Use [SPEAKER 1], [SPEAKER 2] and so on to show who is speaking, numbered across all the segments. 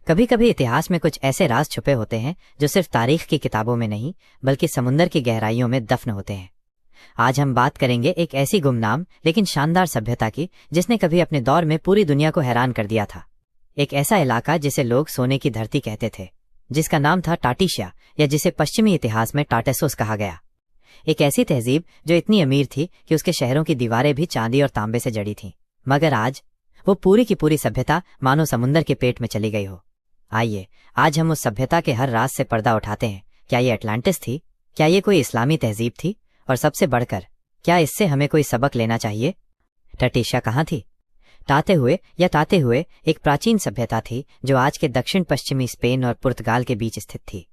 [SPEAKER 1] कभी कभी इतिहास में कुछ ऐसे राज छुपे होते हैं जो सिर्फ तारीख की किताबों में नहीं बल्कि समुंदर की गहराइयों में दफन होते हैं। आज हम बात करेंगे एक ऐसी गुमनाम लेकिन शानदार सभ्यता की जिसने कभी अपने दौर में पूरी दुनिया को हैरान कर दिया था। एक ऐसा इलाका जिसे लोग सोने की धरती कहते थे, जिसका नाम था टाटिशिया, या जिसे पश्चिमी इतिहास में टाटेसोस कहा गया। एक ऐसी तहजीब जो इतनी अमीर थी कि उसके शहरों की दीवारें भी चांदी और तांबे से जड़ी थीं, मगर आज वो पूरी की पूरी सभ्यता मानो समुंदर के पेट में चली गई हो। आइए आज हम उस सभ्यता के हर राज से पर्दा उठाते हैं। क्या ये अटलांटिस थी? क्या ये कोई इस्लामी तहजीब थी? और सबसे बढ़कर, क्या इससे हमें कोई सबक लेना चाहिए? टाटिशिया कहाँ थी? ताते हुए एक प्राचीन सभ्यता थी जो आज के दक्षिण पश्चिमी स्पेन और पुर्तगाल के बीच स्थित थी।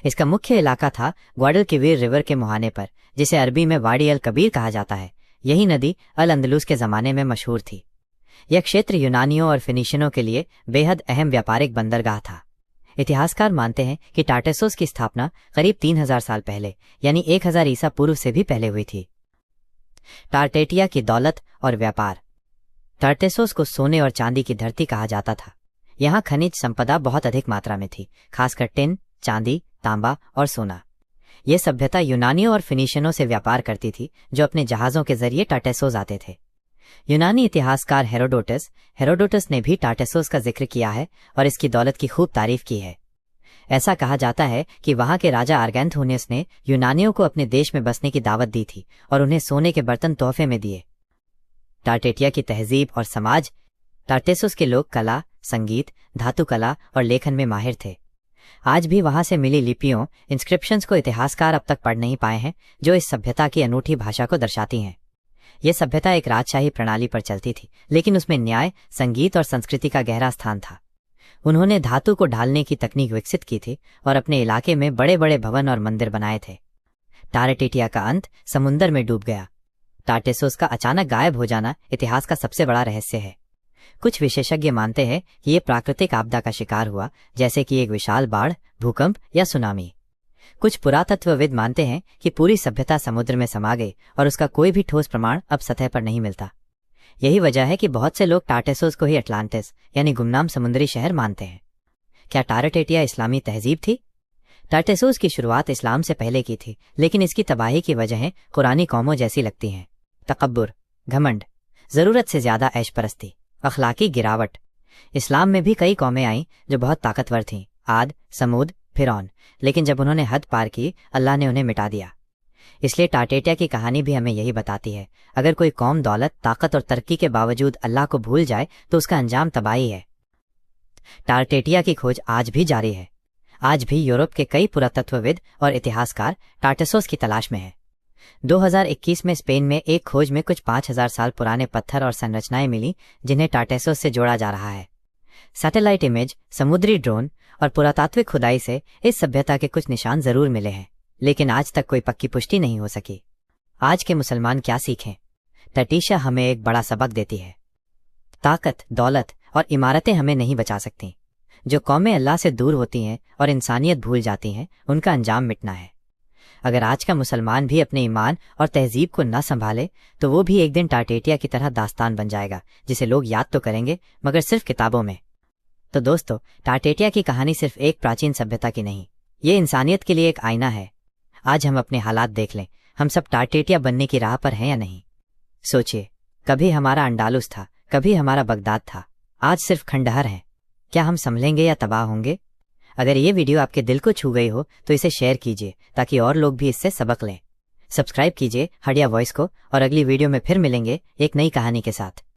[SPEAKER 1] इसका मुख्य इलाका था ग्वाडलक्विविर रिवर के मुहाने पर, जिसे अरबी में वाडी अल कबीर कहा जाता है। यही नदी अल अंदलुस के जमाने में मशहूर थी। यह क्षेत्र यूनानियों और फिनीशियनों के लिए बेहद अहम व्यापारिक बंदरगाह था। इतिहासकार मानते हैं कि टाटेसोस की स्थापना करीब 3000 साल पहले यानी 1000 ईसा पूर्व से भी पहले हुई थी। टार्टेटिया की दौलत और व्यापार। टाटेसोस को सोने और चांदी की धरती कहा जाता था। यहाँ खनिज संपदा बहुत अधिक मात्रा में थी, खासकर टिन, चांदी, तांबा और सोना। यह सभ्यता यूनानियों और फिनीशियनों से व्यापार करती थी, जो अपने जहाजों के जरिए टाटेसोस आते थे। यूनानी इतिहासकार हेरोडोटस ने भी टाटेसोस का जिक्र किया है और इसकी दौलत की खूब तारीफ की है। ऐसा कहा जाता है कि वहां के राजा आर्गेंथोनियस ने यूनानियों को अपने देश में बसने की दावत दी थी और उन्हें सोने के बर्तन तोहफे में दिए। टार्टेटिया की तहजीब और समाज। टाटेसोस के लोग कला, संगीत, धातु कला और लेखन में माहिर थे। आज भी वहां से मिली लिपियों, इंस्क्रिप्शंस को इतिहासकार अब तक पढ़ नहीं पाए हैं, जो इस सभ्यता की अनूठी भाषा को दर्शाती हैं। यह सभ्यता एक राजशाही प्रणाली पर चलती थी, लेकिन उसमें न्याय, संगीत और संस्कृति का गहरा स्थान था। उन्होंने धातु को ढालने की तकनीक विकसित की थी और अपने इलाके में बड़े बड़े भवन और मंदिर बनाए थे। टार्टेटिया का अंत समुंदर में डूब गया। टाटेसोस का अचानक गायब हो जाना इतिहास का सबसे बड़ा रहस्य है। कुछ विशेषज्ञ मानते हैं कि यह प्राकृतिक आपदा का शिकार हुआ, जैसे कि एक विशाल बाढ़, भूकंप या सुनामी। कुछ पुरातत्वविद मानते हैं कि पूरी सभ्यता समुद्र में समा गई और उसका कोई भी ठोस प्रमाण अब सतह पर नहीं मिलता। यही वजह है कि बहुत से लोग टाटेसोस को ही अटलांटिस यानी गुमनाम समुद्री शहर मानते हैं। क्या टार्टेटिया इस्लामी तहजीब थी? टाटेसोस की शुरुआत इस्लाम से पहले की थी, लेकिन इसकी तबाही की वजहें कुरानी कौमों जैसी लगती हैं। तकब्बुर, घमंड, जरूरत से ज्यादा ऐशपरस्ती, अखलाकी गिरावट। इस्लाम में भी कई कौमें आईं जो बहुत ताकतवर थीं, आद, समूद, फिरौन, लेकिन जब उन्होंने हद पार की, अल्लाह ने उन्हें मिटा दिया। इसलिए टार्टेटिया की कहानी भी हमें यही बताती है, अगर कोई कौम दौलत, ताकत और तरक्की के बावजूद अल्लाह को भूल जाए तो उसका अंजाम तबाही है। टार्टेटिया की खोज आज भी जारी है। आज भी यूरोप के कई पुरातत्वविद और इतिहासकार टाटेसोस की तलाश में हैं। 2021 में स्पेन में एक खोज में कुछ 5000 साल पुराने पत्थर और संरचनाएं मिली, जिन्हें टाटेसोस से जोड़ा जा रहा है। सैटेलाइट इमेज, समुद्री ड्रोन और पुरातात्विक खुदाई से इस सभ्यता के कुछ निशान जरूर मिले हैं, लेकिन आज तक कोई पक्की पुष्टि नहीं हो सकी। आज के मुसलमान क्या सीखें? टाटिशिया हमें एक बड़ा सबक देती है। ताकत, दौलत और इमारतें हमें नहीं बचा सकती। जो कौमें अल्लाह से दूर होती हैं और इंसानियत भूल जाती हैं, उनका अंजाम मिटना है। अगर आज का मुसलमान भी अपने ईमान और तहजीब को न संभाले तो वो भी एक दिन टार्टेटिया की तरह दास्तान बन जाएगा, जिसे लोग याद तो करेंगे मगर सिर्फ किताबों में। तो दोस्तों, टार्टेटिया की कहानी सिर्फ एक प्राचीन सभ्यता की नहीं, ये इंसानियत के लिए एक आईना है। आज हम अपने हालात देख लें, हम सब टार्टेटिया बनने की राह पर हैं या नहीं। सोचिए, कभी हमारा अंडालुस था, कभी हमारा बगदाद था, आज सिर्फ खंडहर है। क्या हम संभलेंगे या तबाह होंगे? अगर ये वीडियो आपके दिल को छू गई हो तो इसे शेयर कीजिए ताकि और लोग भी इससे सबक लें। सब्सक्राइब कीजिए हडिया वॉइस को और अगली वीडियो में फिर मिलेंगे एक नई कहानी के साथ।